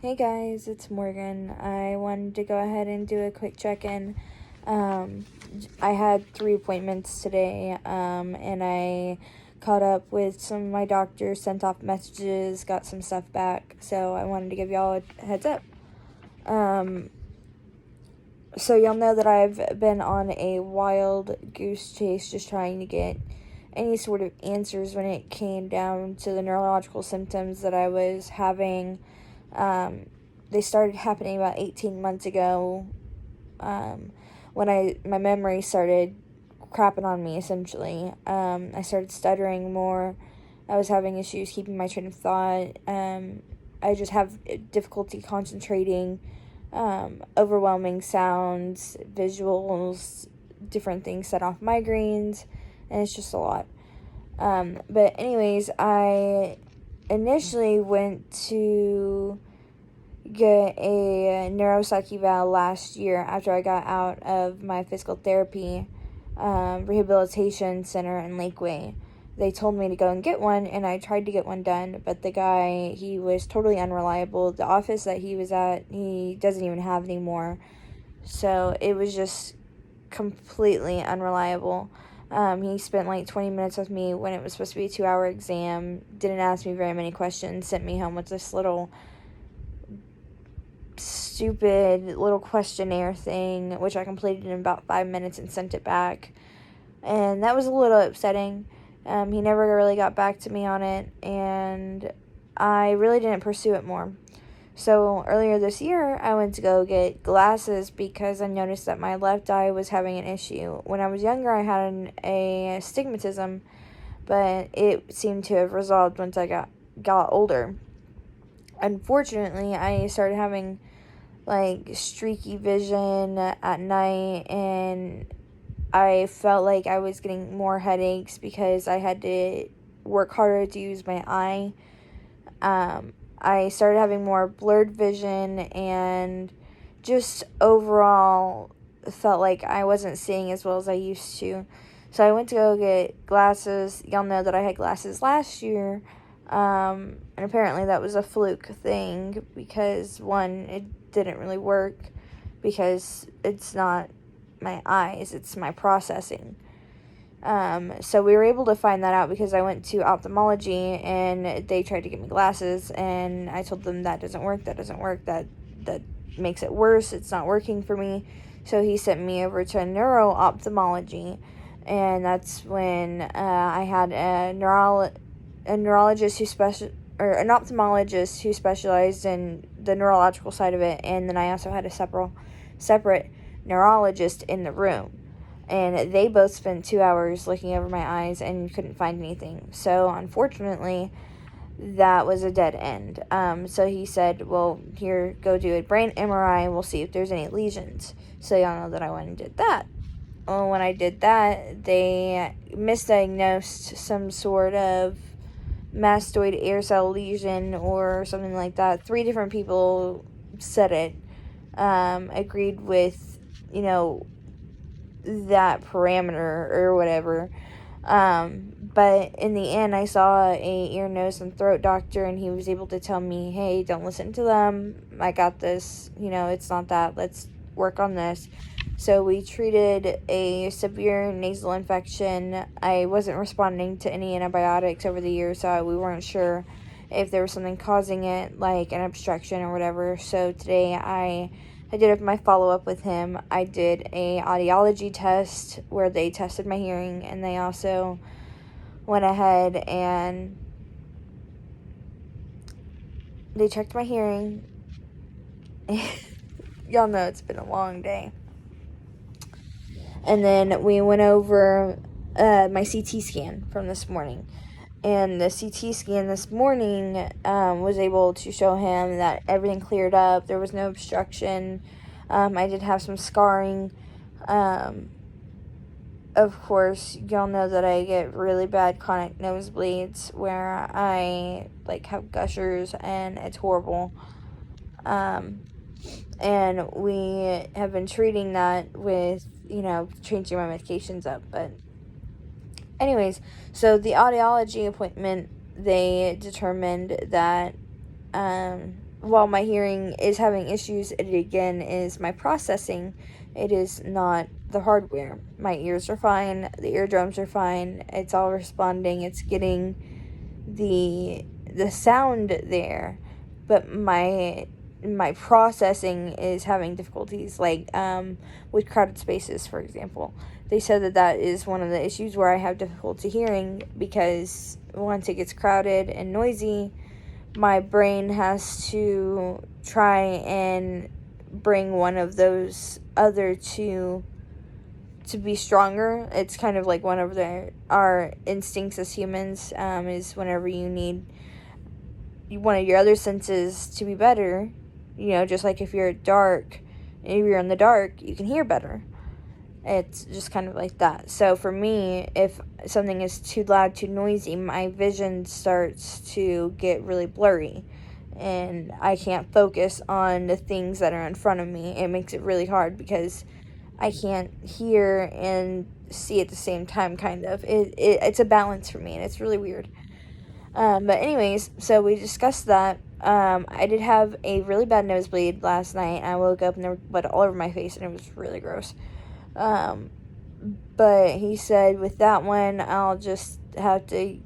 Hey guys, it's Morgan. I wanted to go ahead and do a quick check-in. I had 3 appointments today, and I caught up with some of my doctors, sent off messages, got some stuff back, so I wanted to give y'all a heads up. So y'all know that I've been on a wild goose chase just trying to get any sort of answers when it came down to the neurological symptoms that I was having. They started happening about 18 months ago, when my memory started crapping on me, essentially. I started stuttering more. I was having issues keeping my train of thought. I just have difficulty concentrating, overwhelming sounds, visuals, different things set off migraines, and it's just a lot. But anyways, I initially went to get a neuropsych eval last year after I got out of my physical therapy rehabilitation center in Lakeway. They told me to go and get one, and I tried to get one done, but the guy, he was totally unreliable. The office that he was at, he doesn't even have anymore, so it was just completely unreliable. He spent like 20 minutes with me when it was supposed to be a 2-hour exam, didn't ask me very many questions, sent me home with this little stupid little questionnaire thing, which I completed in about 5 minutes and sent it back, and that was a little upsetting. He never really got back to me on it, and I really didn't pursue it more. So earlier this year, I went to go get glasses because I noticed that my left eye was having an issue. When I was younger, I had a astigmatism, but it seemed to have resolved once I got older. Unfortunately, I started having like streaky vision at night, and I felt like I was getting more headaches because I had to work harder to use my eye. I started having more blurred vision, and just overall felt like I wasn't seeing as well as I used to. So I went to go get glasses. Y'all know that I had glasses last year, and apparently that was a fluke thing because, one, it didn't really work because it's not my eyes, it's my processing. So we were able to find that out because I went to ophthalmology and they tried to get me glasses, and I told them that doesn't work, that makes it worse, it's not working for me. So he sent me over to neuro-ophthalmology, and that's when I had an ophthalmologist who specialized in the neurological side of it, and then I also had a separate neurologist in the room. And they both spent 2 hours looking over my eyes and couldn't find anything. So, unfortunately, that was a dead end. So he said, well, here, go do a brain MRI and we'll see if there's any lesions. So y'all know that I went and did that. Well, when I did that, they misdiagnosed some sort of mastoid air cell lesion or something like that. 3 different people said it, agreed with, that parameter or whatever. But in the end, I saw a ear, nose, and throat doctor, and he was able to tell me, hey, don't listen to them. I got this. It's not that. Let's work on this. So we treated a severe nasal infection. I wasn't responding to any antibiotics over the years, so we weren't sure if there was something causing it, like an obstruction or whatever. So today I did my follow-up with him. I did a audiology test where they tested my hearing, and they also went ahead and they checked my hearing. Y'all know it's been a long day. And then we went over my CT scan from this morning. And the CT scan this morning was able to show him that everything cleared up. There was no obstruction. I did have some scarring. Of course, y'all know that I get really bad chronic nosebleeds where I have gushers, and it's horrible. And we have been treating that with, changing my medications up. But anyways, so the audiology appointment, they determined that while my hearing is having issues, it again is my processing. It is not the hardware. My ears are fine, the eardrums are fine, it's all responding, it's getting the sound there, but my processing is having difficulties, like with crowded spaces, for example. They said that is one of the issues where I have difficulty hearing, because once it gets crowded and noisy, my brain has to try and bring one of those other two to be stronger. It's kind of like one of our instincts as humans, is whenever you need one of your other senses to be better, just like if you're in the dark, you can hear better. It's just kind of like that. So for me, if something is too loud, too noisy, my vision starts to get really blurry, and I can't focus on the things that are in front of me. It makes it really hard because I can't hear and see at the same time, kind of. It's a balance for me, and it's really weird. But anyways, so we discussed that. I did have a really bad nosebleed last night. I woke up and there was blood all over my face, and it was really gross. But he said with that one, I'll just have to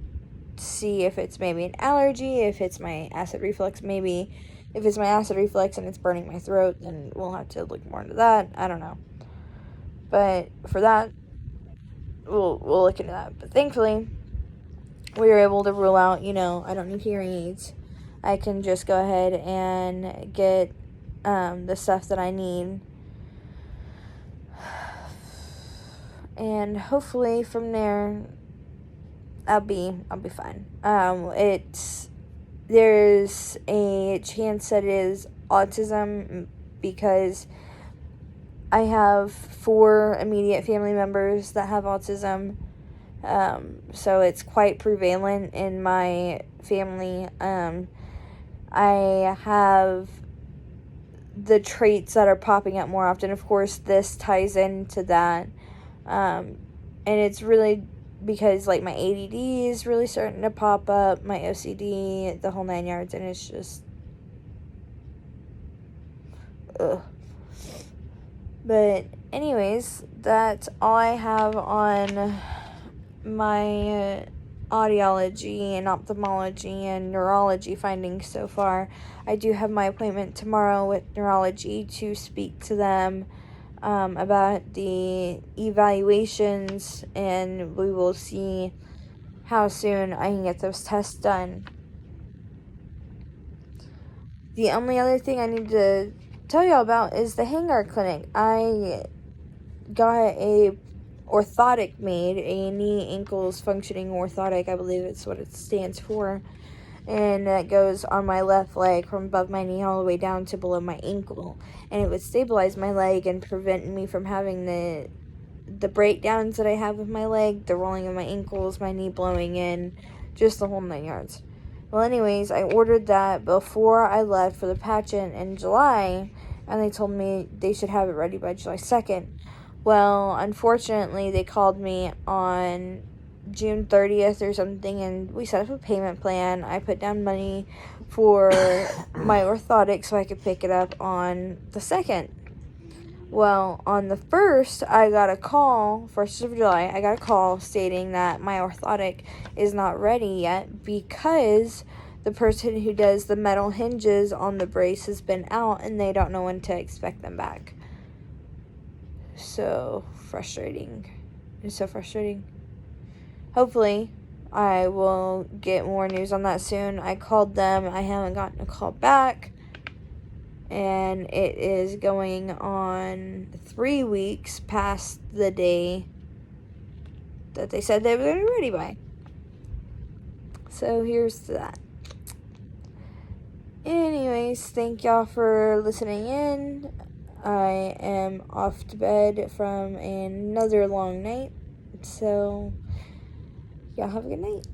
see if it's maybe an allergy, if it's my acid reflux, maybe. If it's my acid reflux and it's burning my throat, then we'll have to look more into that. I don't know. But for that, we'll look into that. But thankfully, we were able to rule out, I don't need hearing aids. I can just go ahead and get the stuff that I need. And hopefully from there, I'll be fine. There's a chance that it is autism, because I have 4 immediate family members that have autism. So it's quite prevalent in my family. I have the traits that are popping up more often. Of course, this ties into that. And it's really because, like, my ADD is really starting to pop up, my OCD, the whole 9 yards, and it's just, ugh. But anyways, that's all I have on my audiology and ophthalmology and neurology findings so far. I do have my appointment tomorrow with neurology to speak to them about the evaluations, and we will see how soon I can get those tests done. The only other thing I need to tell y'all about is the Hangar Clinic. I got a orthotic made, a knee ankles functioning orthotic, I believe it's what it stands for, and that goes on my left leg from above my knee all the way down to below my ankle, and it would stabilize my leg and prevent me from having the breakdowns that I have with my leg, the rolling of my ankles, my knee blowing in, just the whole 9 yards. Well, anyways, I ordered that before I left for the pageant in July, and they told me they should have it ready by July 2nd. Well, unfortunately, they called me on June 30th or something, and we set up a payment plan. I put down money for my orthotic so I could pick it up on the 2nd. Well, on the 1st, I got a call, 1st of July, I got a call stating that my orthotic is not ready yet because the person who does the metal hinges on the brace has been out and they don't know when to expect them back. So frustrating. It's so frustrating. Hopefully, I will get more news on that soon. I called them. I haven't gotten a call back. And it is going on 3 weeks past the day that they said they were going to be ready by. So here's that. Anyways, thank y'all for listening in. I am off to bed from another long night. So, y'all have a good night.